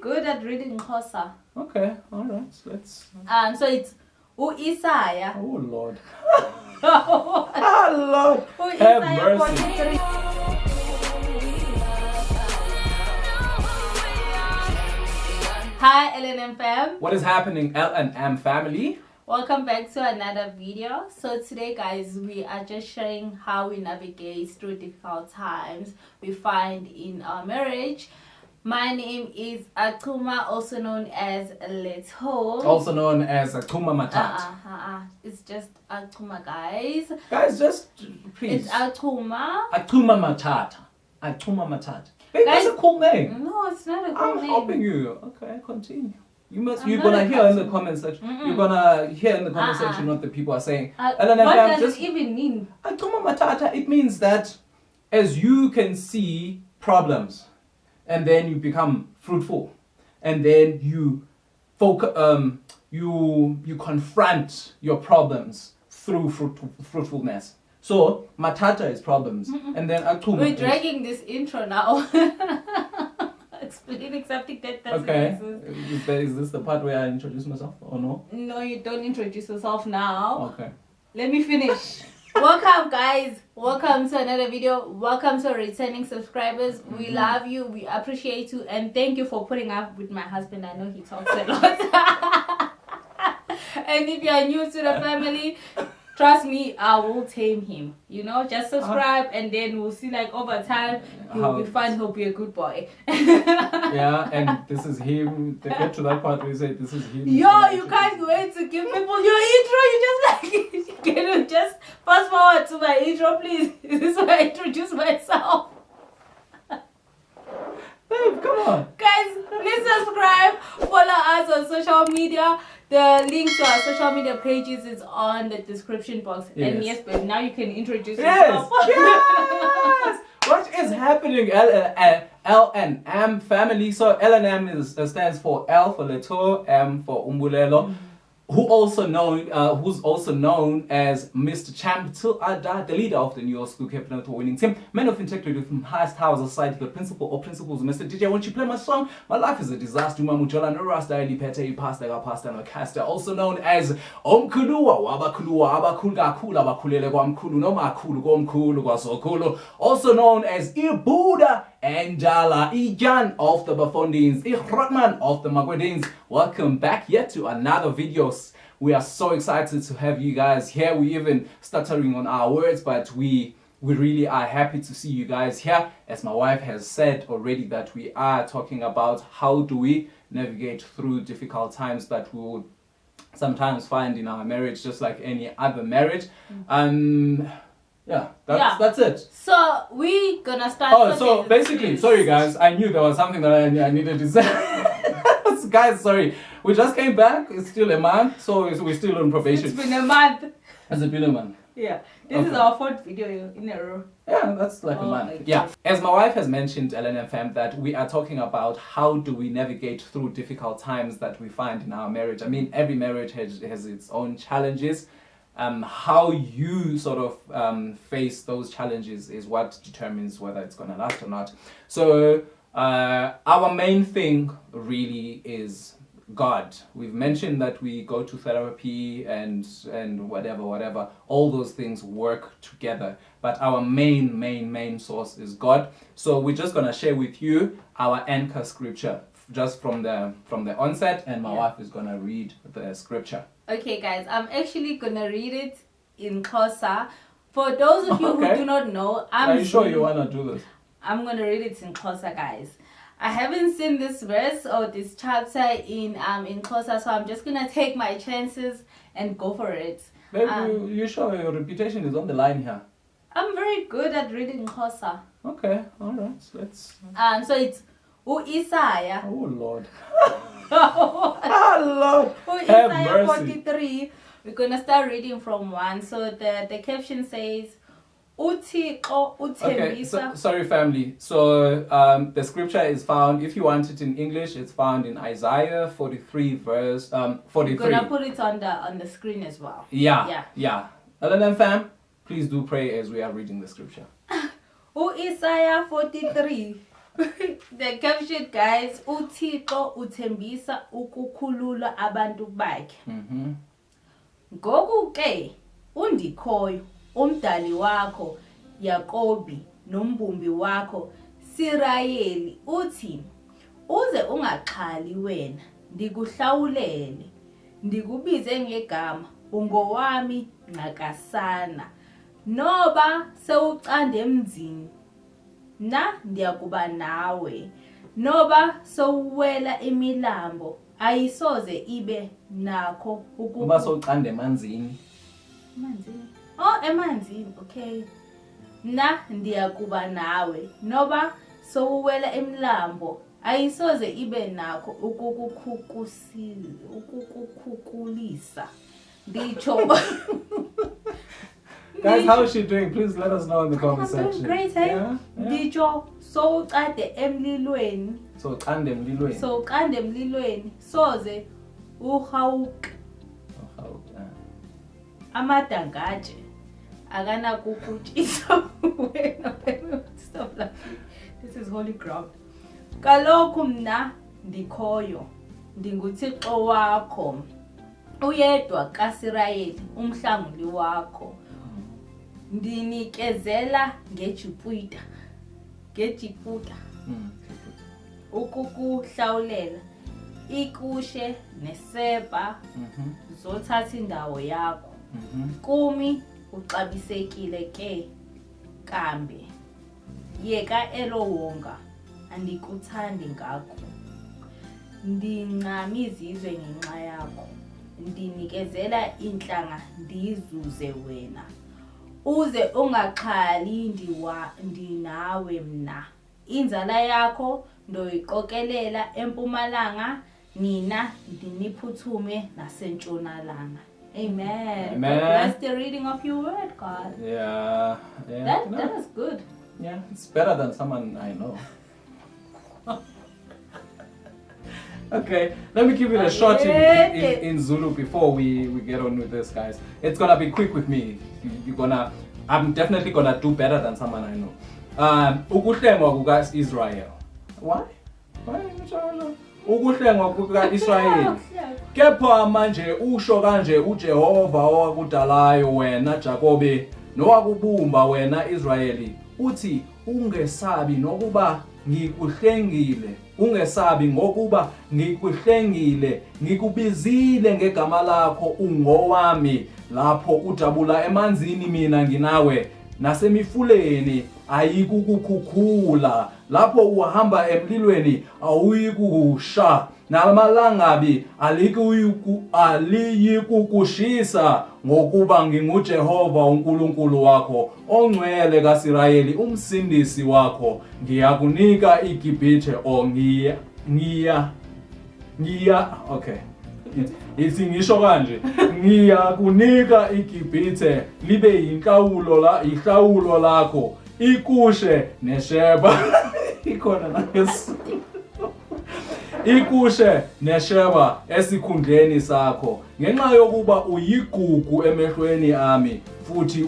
good at reading Xhosa. Okay, alright, let's... So it's Isaiah. Oh Lord. Oh Lord, have mercy. 43. Hi elenemfam. What is happening, L&M family? Welcome back to another video. So today guys, we are just sharing how we navigate through difficult times we find in our marriage. My name is Atuma, also known as Letho. Also known as Atuma Matat. It's just Atuma, guys. Guys, just please. It's Atuma. Atuma Matat. Atuma Matat. Babe, that's a cool name. No, it's not a cool name. I'm helping you. Okay, continue. You're not gonna hear in the cartoon. comment section. You're gonna hear in the comment section what the people are saying. What LNFM, does it even mean? Atuma Matata, it means that as you can see problems, and then you become fruitful, and then you you confront your problems through fruitfulness. So Matata is problems, and then Atuma. We're dragging this intro now. Explaining something that doesn't exist. Is this the part where I introduce myself or no? No, you don't introduce yourself now. Okay. Let me finish. Welcome guys. Welcome to another video. Welcome to our returning subscribers. We love you. We appreciate you. And thank you for putting up with my husband. I know he talks a lot. And if you are new to the family, trust me, I will tame him. You know, just subscribe and then we'll see like over time he'll be fun, he'll be a good boy. Yeah, and this is him. They get to that part where you say this is him. Yo, you can't wait to give people your intro. You just like, can you just fast forward to my intro, please? This is where I introduce myself. Babe, come on. Guys, please subscribe, follow us on social media. The link to our social media pages is on the description box. Yes. And yes, but now you can introduce Yes, yourself. yes. What is happening, L&M family? So L&M stands for L for Letho, M for Mbulelo. Who's also known as Mr. Champ Till Ada, the leader of the New York School Capital winning team, man of integrity from highest house of society, the principal or principles. Mr. DJ, won't you play my song? My life is a disaster. Mamujola no rasta ilipete pasta no caster, also known as Omkuluwa, Wabakuluwa, Abakulga Kula, Bakulele Wamkulu, no Makulu, Gomkulu, Wasokulu, also known as Ibuda and Jala Ijan of the Bafondins, Ihrotman of the Magwadins. Welcome back yet to another video. We are so excited to have you guys here. We even stuttering on our words, but we really are happy to see you guys here. As my wife has said already, that we are talking about how do we navigate through difficult times that we would sometimes find in our marriage, just like any other marriage. Yeah, that's it. So we gonna start. So basically, sorry guys, I knew there was something that I needed to say. Guys, sorry, we just came back. It's still a month, so we're still on probation. It's been a month. Has it been a month? Yeah, this is our fourth video in a row. Yeah, that's like a month. Yeah, as my wife has mentioned, Elena Fam, that we are talking about how do we navigate through difficult times that we find in our marriage. I mean, every marriage has its own challenges. How you sort of face those challenges is what determines whether it's going to last or not. So our main thing really is God. We've mentioned that we go to therapy and whatever. All those things work together. But our main source is God. So we're just going to share with you our anchor scripture just from the onset, and my wife is going to read the scripture. Okay, guys, I'm actually going to read it in Xhosa. For those of you who do not know, are you sure you want to do this? I'm going to read it in Xhosa, guys. I haven't seen this verse or this chapter in Xhosa, so I'm just going to take my chances and go for it. Babe, you sure your reputation is on the line here? I'm very good at reading Xhosa. Okay, all right, let's... So it's Isaiah. Oh Lord. Oh Lord. Isaiah 43. We're gonna start reading from 1. So the caption says, okay, sorry family. So the scripture is found, if you want it in English, it's found in Isaiah 43 verse 43. We're gonna put it on the screen as well. Yeah. LNM fam, please do pray as we are reading the scripture. Isaiah 43. The caption, guys, uThixo uthembisa ukukhulula abantu bakhe. Ngoku-ke undikhoyo, umdali wakho Yakobi nombumbi wakho Sirayeli uthi, uze ungaxhali wena, ndikuhlawulele, ndikubize ngegama, ungowami nqakasana. Noba sewucande emzini, na ndiyakuba nawe. Noba sewuwela imilambo, ayisoze ibe nakho Uba sowucanda emanzini. Emanzini? Oh, emanzini, okay. Na ndiyakuba nawe. Noba sewuwela imilambo, ayisoze ibe nakho ukukukhukulisa. Nditsho. Guys, how is she doing? Please let us know in the comment I'm doing section. great, eh? Yeah? Nditsho sowucade emlilweni. Sowucanda emlilweni. Sowucande emlilweni, soze uhawuke. Amadangaje akanakukutshisa wena. Stop laughing. This is holy ground. Kaloku mna ndikhoyo, ndinguThixo wakho, uyedwa kaSirayeli, umhlanguli wakho. Ndinikezela ngeJupiter ukukuhlawulela ikushe neSeba zothatha indawo yakho. Kumi uxabisekile ke kambe, yeka elowonga andikuthandi ngakho. Ndincama izizwe ngenxa yakho, ndinikezela inhlanga ndizuze wena. Uze ungaxhali ndinawe mna. Inzala yakho ndoyiqokelela empumalanga, nina ndiniphuthume nasentshonalanga. Amen. Amen. Bless the reading of your word, God. Yeah. That is good. Yeah, it's better than someone I know. Okay, let me give it a shot in Zulu before we get on with this, guys. It's gonna be quick with me. I'm definitely gonna do better than someone I know. Ukuhlengwa kuka Israel. Why? Ukuhlengwa kuka Israel. Kepha manje usho kanje uJehova owakudalayo wena Jakobe, nowakubumba wena Israeli, uthi ungesabi nokuba ngikuhlengile. Ungesabi ngokuba ngikuhlengile, ngikubizile ngegama lakho, ungowami. Lapho ujabula emanzini mina nginawe, nasemifuleni ayikukukhukhula. Lapho uhamba emlilweni awuyikukusha, namalangabi aliyikukushisa, ngokuba nginguJehova uNkulunkulu wakho, ongcwele kaSirayeli, umsindisi wakho. Ngiyakunika iGibhithe okay. Ithi ngisho kanje, ngiyakunika iGibhithe libe ihlawulo lakho, ikushe neSheba. Ikhona nakesu. Ikushe neSheba esikhundleni sakho, ngenxa yokuba uyigugu emehlweni ami, futhi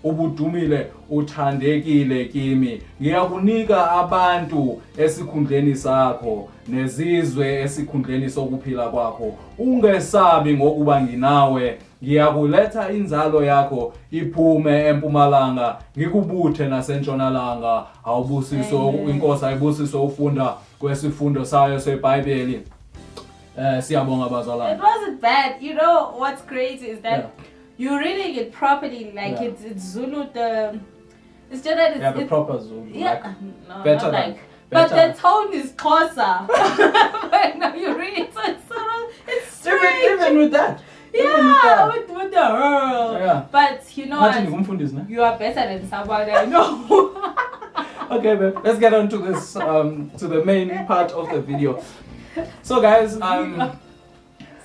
ubudumile uthandekile kimi. Ngiyakunika abantu esikhundleni sakho, nezizwe esikhundleni sokuphila kwakho. Ungesabi ngokuba nginawe. Ngiyakuletha inzalo yakho iphume empumalanga, ngikubuthe nasentshonalanga. Awubusiso inkosi ayibusiso ufunda kwesifundo sayo seBhayibheli. Siyabonga bazalwane. It wasn't bad. You know what's great is that you're reading it properly, like it's Zulu. It's just that it's the proper Zulu. Yeah, like, no, better not than, like. But the tone is Xhosa. But now you read it, so it's sort of even with that. Yeah, with the Yeah. But you know what? You are better than somebody I know. Okay, but let's get on to this to the main part of the video. So guys,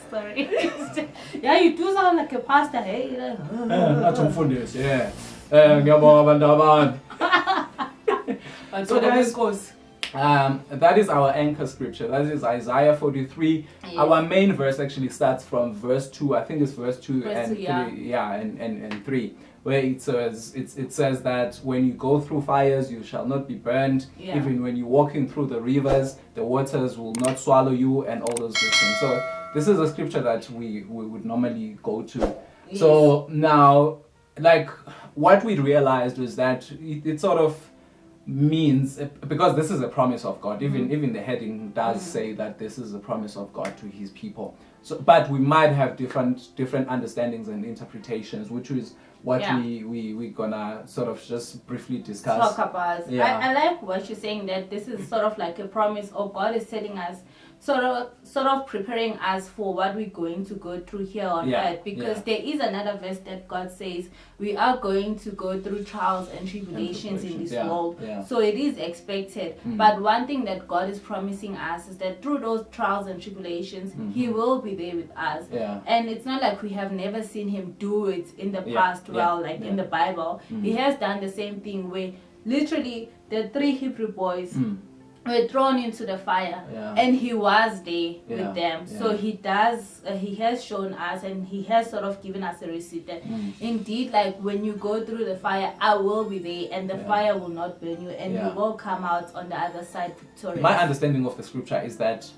sorry. Yeah, you do sound like a pastor, hey? So guys, that is our anchor scripture. That is Isaiah 43. Yes. Our main verse actually starts from verse 2. I think it's verse 2 and 3. Yeah, and 3. where it says that when you go through fires, you shall not be burned. Yeah. Even when you're walking through the rivers, the waters will not swallow you, and all those good things. So this is a scripture that we would normally go to. Yes. So now, like, what we realized was that it sort of means, because this is a promise of God, even the heading does say that this is a promise of God to his people. So, but we might have different understandings and interpretations, which is what we're gonna sort of just briefly discuss. Talk about. Yeah. I like what you're saying, that this is sort of like a promise, or God is telling us, sort of preparing us for what we're going to go through here on earth, because there is another verse that God says we are going to go through trials and tribulations in this world. So it is expected. But one thing that God is promising us is that through those trials and tribulations, he will be there with us. And it's not like we have never seen him do it in the past. In the Bible, he has done the same thing, where literally the 3 Hebrew boys were thrown into the fire, and he was there with them. So he has shown us, and he has sort of given us a receipt that indeed, like, when you go through the fire, I will be there, and the fire will not burn you, and you will come out on the other side victorious. My understanding of the scripture is that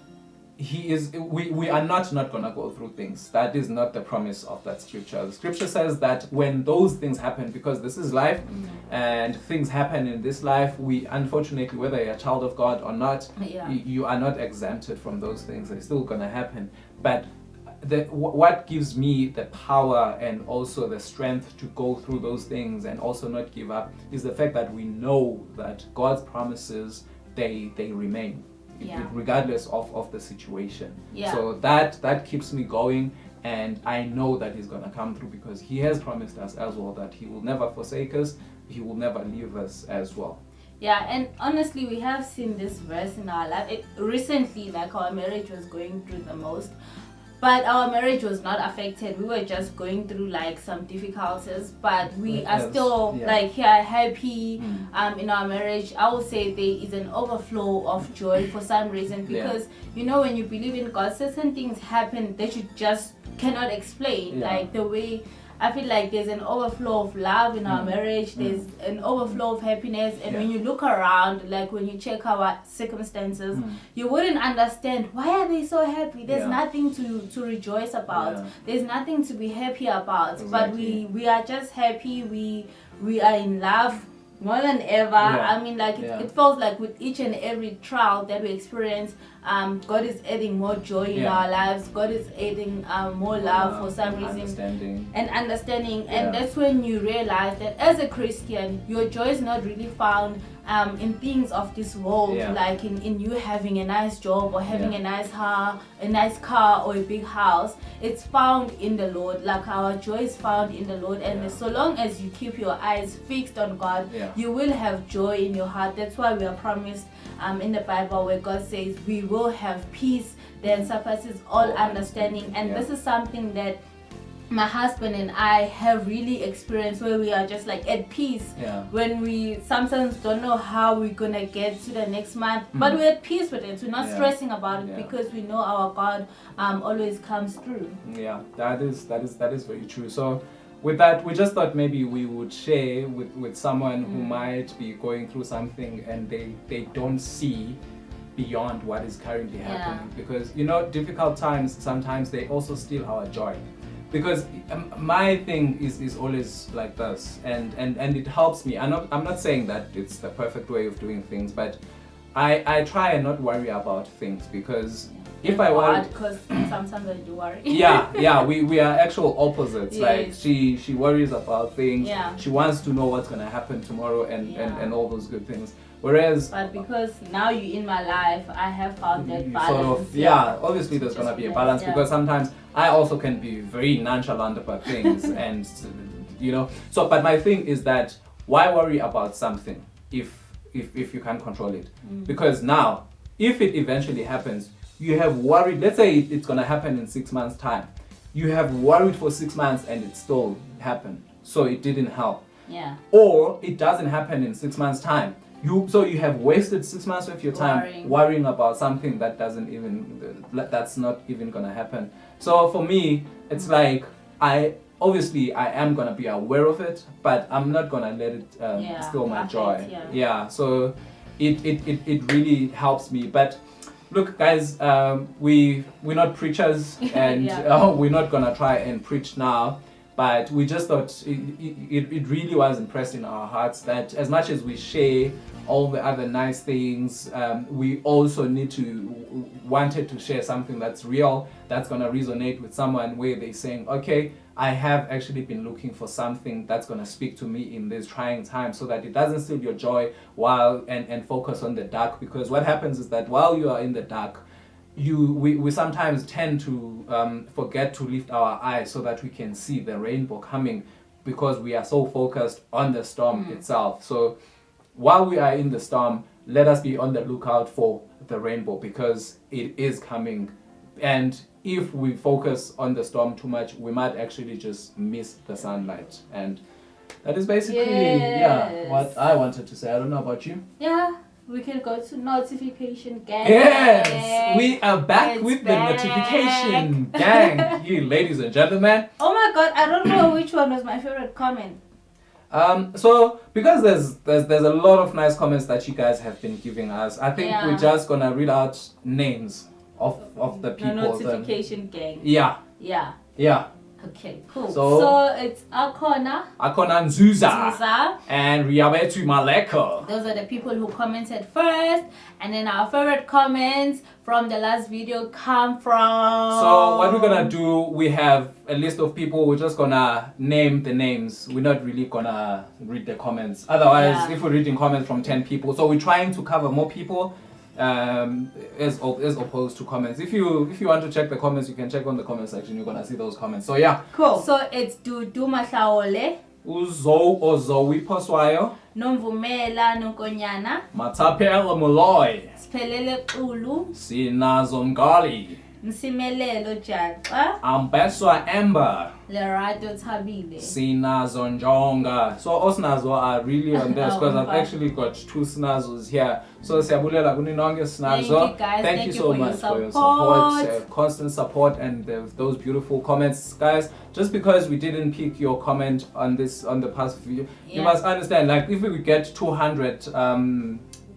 we are not gonna go through things. That is not the promise of that scripture. The scripture says that when those things happen, because this is life, and things happen in this life, we, unfortunately, whether you're a child of God or not, you are not exempted from those things. They're still gonna happen. But what gives me the power and also the strength to go through those things and also not give up is the fact that we know that God's promises, they remain. Regardless of the situation. So that keeps me going, and I know that he's going to come through, because he has promised us as well that he will never forsake us, he will never leave us as well. And honestly, we have seen this verse in our life. Recently, like, our marriage was going through the most, but our marriage was not affected. We were just going through, like, some difficulties, but we are still like here happy in our marriage. I would say there is an overflow of joy for some reason, because you know, when you believe in God, certain things happen that you just cannot explain. Like, the way I feel like there's an overflow of love in our marriage, there's an overflow of happiness, and when you look around, like, when you check our circumstances, you wouldn't understand, why are they so happy? There's nothing to rejoice about, there's nothing to be happy about. But we are just happy, we are in love more than ever. I mean, like, it feels like with each and every trial that we experience, God is adding more joy in our lives. God is adding more love for some reason, and understanding. And that's when you realize that as a Christian, your joy is not really found in things of this world, like in you having a nice job, or having a nice car or a big house. It's found in the Lord. Like, our joy is found in the Lord, and so long as you keep your eyes fixed on God, you will have joy in your heart. That's why we are promised in the Bible, where God says we will have peace that surpasses all understanding. And this is something that my husband and I have really experienced, where we are just like at peace when we sometimes don't know how we're gonna get to the next month, but we're at peace with it. We're not stressing about it, because we know our God always comes through. That is very true. So with that, we just thought maybe we would share with someone who might be going through something, and they don't see beyond what is currently happening, because, you know, difficult times, sometimes they also steal our joy. Because my thing is always like this, and it helps me. I'm not saying that it's the perfect way of doing things, but I try and not worry about things, because if I worry, because sometimes I do worry. we are actual opposites. Like, she worries about things. She wants to know what's gonna happen tomorrow, and all those good things. Whereas, but because now you're in my life, I have found that balance. Sort of, obviously there's gonna be a balance, because sometimes I also can be very nonchalant about things, and you know. So, but my thing is that, why worry about something if you can't control it? Because now, if it eventually happens, you have worried. Let's say it's gonna happen in 6 months' time. You have worried for 6 months, and it still happened, so it didn't help. Or it doesn't happen in 6 months' time. So you have wasted 6 months of your time worrying about something that that's not even gonna happen. So for me, it's like, I obviously I am gonna be aware of it, but I'm not gonna let it steal my joy. So it really helps me. But look, guys, we're not preachers, and we're not gonna try and preach now. But we just thought it really was impressed in our hearts that as much as we share all the other nice things, we also wanted to share something that's real, that's gonna resonate with someone, where they're saying, okay, I have actually been looking for something that's gonna speak to me in this trying time, so that it doesn't steal your joy and focus on the dark. Because what happens is that while you are in the dark, we sometimes tend to forget to lift our eyes so that we can see the rainbow coming, because we are so focused on the storm itself. So while we are in the storm, let us be on the lookout for the rainbow, because it is coming. And if we focus on the storm too much, we might actually just miss the sunlight. And that is basically what I wanted to say. I don't know about you. We can go to notification gang. Yes, we are back with the notification gang, you ladies and gentlemen. Oh my god, I don't know which one was my favorite comment. So because there's a lot of nice comments that you guys have been giving us, I think we're just gonna read out names of the people. The notification gang. Yeah. Okay, cool. So it's Akona Nzuza and Riabetu Maleko. Those are the people who commented first, and then our favorite comments from the last video come from... So what we're gonna do, we have a list of people, we're just gonna name the names. We're not really gonna read the comments. Otherwise, if we're reading comments from 10 people, so we're trying to cover more people as opposed to comments. If you want to check the comments, you can check on the comment section. You're gonna see those comments. So cool. So it's Dudu Mahlaole, Zoe Poswayo, Nomvumela Nkonyana, Matapela Muloy, Spelele Ulu, Sinazo Ngali, Msimelelo Jaxa, Ambeswa Ember, Lerato Tabile, Sinazo Njonga. So Osnazo are really on this, because I've actually got 2 Snazos here. So Siabulela Kuninonge Snazo. Thank you so much for your support, constant support, and those beautiful comments, guys. Just because we didn't pick your comment on the past video, you must understand, like, if we get 200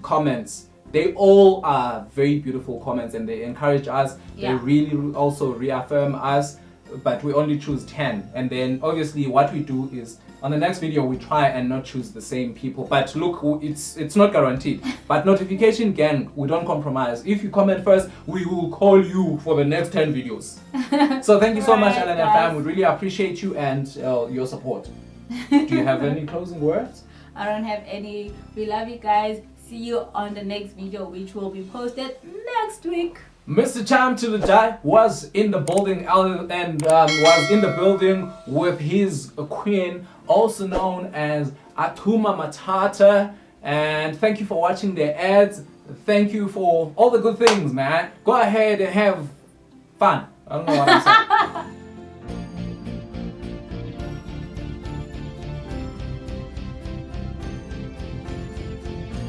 comments, they all are very beautiful comments, and they encourage us. They really also reaffirm us, but we only choose 10. And then obviously what we do is, on the next video, we try and not choose the same people. But look, it's not guaranteed. But notification gang, we don't compromise. If you comment first, we will call you for the next 10 videos. So thank you so much, elenemfam. We really appreciate you and your support. Do you have any closing words? I don't have any. We love you guys. See you on the next video, which will be posted next week. Mr. Cham to the Die was in the building and was in the building with his queen, also known as Akuma Matata. And thank you for watching their ads. Thank you for all the good things, man. Go ahead and have fun. I don't know what I'm saying.